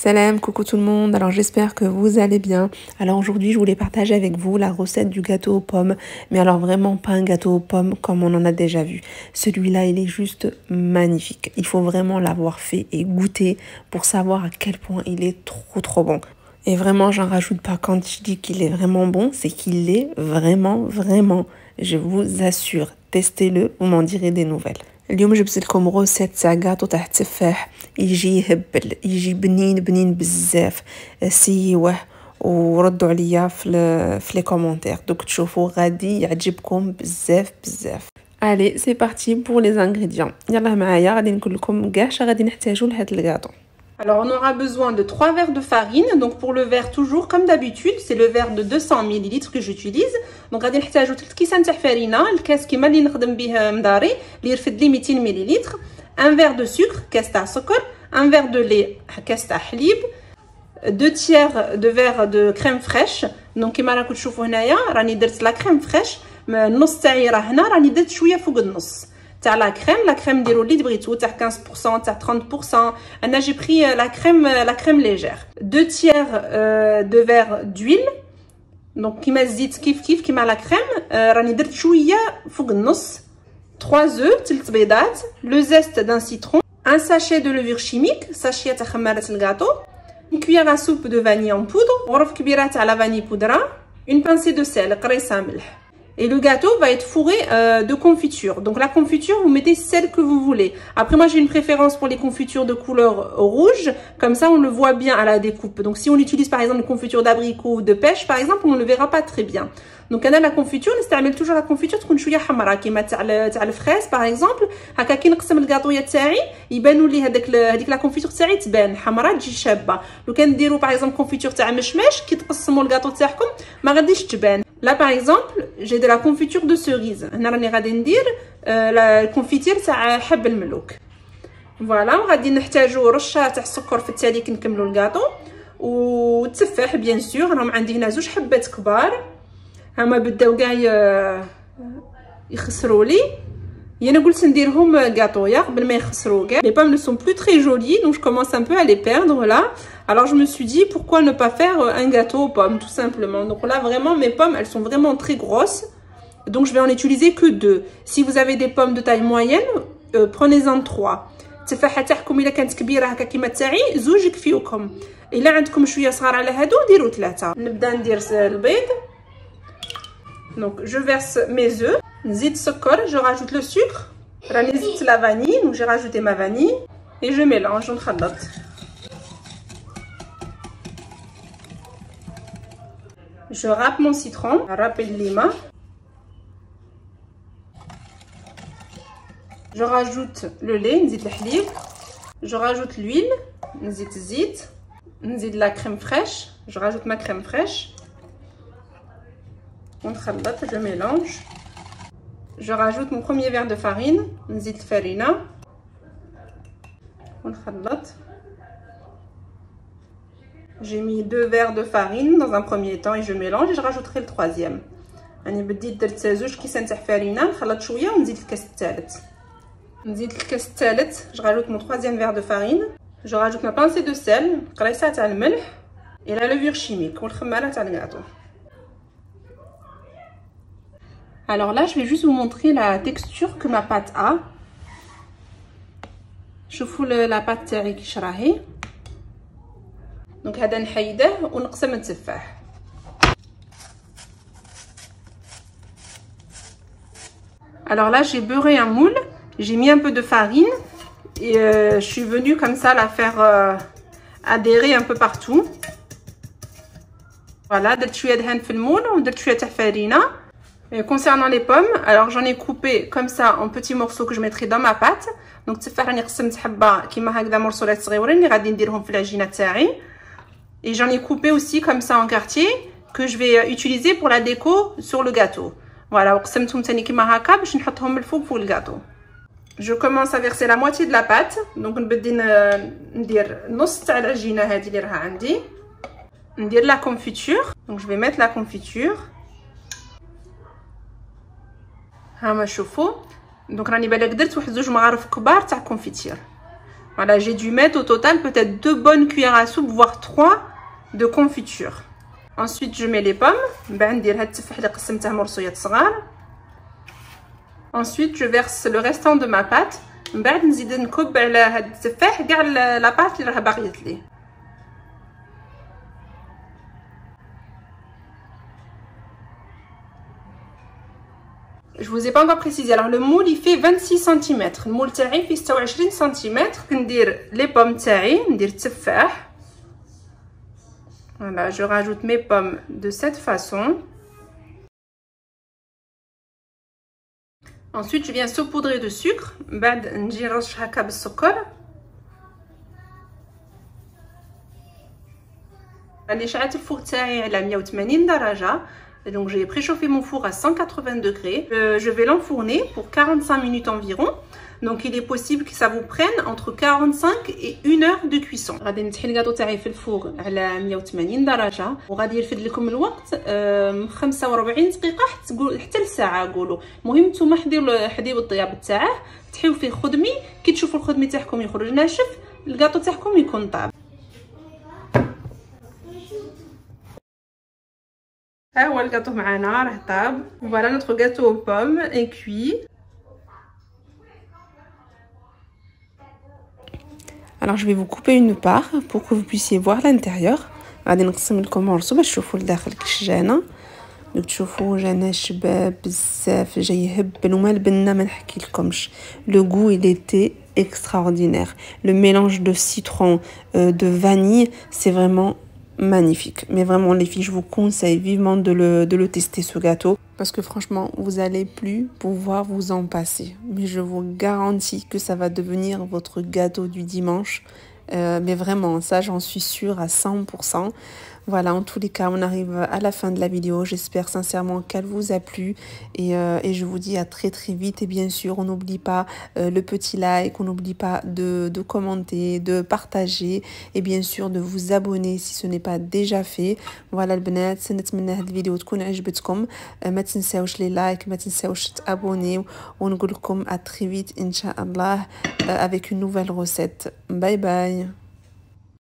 Salam, coucou tout le monde, alors j'espère que vous allez bien. Alors aujourd'hui je voulais partager avec vous la recette du gâteau aux pommes, mais alors vraiment pas un gâteau aux pommes comme on en a déjà vu. Celui-là il est juste magnifique, il faut vraiment l'avoir fait et goûter pour savoir à quel point il est trop bon. Et vraiment j'en rajoute pas, quand je dis qu'il est vraiment bon, c'est qu'il est vraiment, je vous assure, testez-le, vous m'en direz des nouvelles. اليوم جبت لكم روسيت تاع كاطو تاع التفاح يجي يهبل يجي بنين بزاف سيوه وردوا عليا في لي كومونتير دوك تشوفوا غادي يعجبكم بزاف. Allez, c'est parti pour les ingrédients. يلا معايا غادي نقول لكم كاع اش غادي نحتاجو لهاد الكاطو. Alors, on aura besoin de 3 verres de farine. Donc, pour le verre, toujours comme d'habitude, c'est le verre de 200 ml que j'utilise. Donc, غادي نحتاجو 3 كيسان تاع فرينه، الكاس كيما اللي نخدم به مداري اللي يرفد لي 200 مل. Un verre de sucre، كاس تاع سكر. Un verre de lait، كاس تاع حليب. 2 tiers de verre de crème fraîche. Donc, كيما راكم تشوفوا هنايا راني درت لا كريم فريش، النص تاعي راه هنا، راني درت شويه فوق النص. تاع لا كريم ديروا اللي بغيتو، تاع 15% تاع 30%. انا جي بري لا كريم ليجير. 2 tiers de verre d'huile. دونك كيما الزيت كيف كيما لا كريم، راني درت شويه فوق النص. 3 œufs، 3 بيضات. le zeste d'un citron. un sachet de levure chimique، ساشيه تاع خماره الكاطو. une cuillère à soupe de vanille en poudre، غرف كبيره تاع لا فاني بودره. une pincée de sel، قريصه ملح. Et le gâteau va être fourré de confiture. Donc la confiture, vous mettez celle que vous voulez. Après, moi, j'ai une préférence pour les confitures de couleur rouge. Comme ça, on le voit bien à la découpe. Donc si on utilise par exemple une confiture d'abricot ou de pêche, par exemple, on ne le verra pas très bien. Donc on a la confiture, نستعمل toujours la confiture تكون شويه حمراء كيما تاع الفريز باغ اكزومبل. هكا كي نقسم الكاطويه تاعي يبانوا لي هذيك لا confiture تاعي تبان حمراء تجي شابه. لو كان ديروا باغ اكزومبل confiture تاع مشماش كي تقسموا الكاطو تاعكم ما غاديش تبان. Là par exemple, j'ai de la confiture de cerise. هنا راني غادي ندير لا الكونفيتير تاع حب الملوك. فوالا غادي نحتاجو رشه تاع السكر في التالي كي نكملوا الكاطو والتفاح بيان سور. راهم عندي هنا 2 حبات كبار، هما بداو كاع يخسروا لي. انا قلت نديرهم كاطويا قبل ما يخسروا كاع. Les pommes ne sont plus très jolies donc je commence un peu à les perdre là. Alors je me suis dit pourquoi ne pas faire un gâteau aux pommes tout simplement. Donc là vraiment mes pommes elles sont vraiment très grosses. Donc je vais en utiliser que 2. Si vous avez des pommes de taille moyenne, prenez-en 3. التفاحه تاعكم الا كانت كبيره هكا كيما تاعي 2 يكفيوكم. الا عندكم شويه صغار على هادو ديروا 3. نبدا ندير البيض. Donc je verse mes œufs. نزيد السكر، je rajoute le sucre. راني زدت la vanille, donc j'ai rajouté ma vanille et je mélange ونخلط. Je râpe mon citron, râpe le lima. Je rajoute le lait, نزيد الحليب. Je rajoute l'huile, نزيد الزيت. نزيد la crème fraîche, je rajoute ma crème fraîche. ونخلط, je mélange. Je rajoute mon premier verre de farine, نزيد الفرينة. ونخلط. J'ai mis 2 verres de farine dans un premier temps et je mélange et je rajouterai le 3e. راني بديت درت 2 كيسان تاع فرينة، نخلط شوية ونزيد الكاس الثالث. نزيد الكاس الثالث، je rajoute mon 3e verre de farine. Je rajoute ma pincée de sel, قريصة تاع الملح et la levure chimique والخمارة تاع الكاطو. Alors là, je vais juste vous montrer la texture que ma pâte a. شوفوا la pâte تاعي كيش راهي. Donc هذا نحيده ونقسم التفاح. Alors là, j'ai beurré un moule, j'ai mis un peu de farine et je suis venue comme ça la faire adhérer un peu partout. Voilà, درت شويه دهن في المول ودرت شويه تاع فرينه. Et concernant les pommes, alors j'en ai coupé comme ça en petits morceaux que je mettrai dans ma pâte. Donc التفاح راني قسمت حبه كيما هكذا مرسولات صغيورين اللي غادي نديرهم في العجينه تاعي. Et j'en ai coupé aussi comme ça en quartier que je vais utiliser pour la déco sur le gâteau. Voilà, وقسمتهم تاني كيما هكا باش نحطهم الفوق فوق الكاطو. Je commence à verser la moitié de la pâte. Donc نبدي ندير نص تاع العجينه هذه اللي راها عندي. ندير la confiture. Donc je vais mettre la confiture. هاما شوفوا. Donc راني بالك درت واحد 2 مغارف كبار تاع confiture. Voilà, j'ai dû mettre au total peut-être 2 bonnes cuillères à soupe, voire 3 de confiture. Ensuite, je mets les pommes. Ensuite, je verse le restant de ma pâte. La pâte je vous ai pas encore précisé. Alors le moule il fait 26 cm. Le moule تاعي fait 26 cm. ندير les pommes تاعي ندير التفاح. Voilà, je rajoute mes pommes de cette façon. Ensuite, je viens saupoudrer de sucre. بعد نجي نرش هكا بالسكر. اللي شعلت الفوق تاعي على 180 درجة. Donc j'ai préchauffé mon four à 180 degrés. Je vais l'enfourner pour 45 minutes environ. Donc il est possible que ça vous prenne entre 45 et 1 heure de cuisson. غادي نطحي الكاطو تاعي في الفوغ على 180 درجة وغادي يرفد لكم الوقت 45 دقيقة حتى لساعة قولوا. المهم نتوما حديو الطياب تاعه تحيو فيه خدمي. كي تشوفوا الخدمي تاعكم يخرج ناشف الكاطو تاعكم يكون طاب. ها هو الكاطو معنا راه طاب. Voilà notre gâteau aux pommes est cuit. Alors je vais vous couper une part pour que vous puissiez voir l'intérieur. غادي نقسم لكم مرصو باش تشوفوا لداخل كشجانه. دوك تشوفوا جانا شباب بزاف جاي يهبل وما البنا ما نحكي لكمش. Le goût il était extraordinaire. Le mélange de citron de vanille, c'est vraiment magnifique. Mais vraiment les filles, je vous conseille vivement de le tester ce gâteau parce que franchement, vous allez plus pouvoir vous en passer. Mais je vous garantis que ça va devenir votre gâteau du dimanche. Mais vraiment, ça j'en suis sûre à 100%. Voilà, en tous les cas, on arrive à la fin de la vidéo. J'espère sincèrement qu'elle vous a plu. Et je vous dis à très très vite. Et bien sûr, on n'oublie pas le petit like. On n'oublie pas de commenter, de partager. Et bien sûr, de vous abonner si ce n'est pas déjà fait. Voilà البنات نتمنى هذه الفيديو تكون عجبتكم. ما تنساوش لي لايك, ما تنساوش تابونيو. ونقول لكم à très vite إن شاء الله avec une nouvelle recette. Bye bye.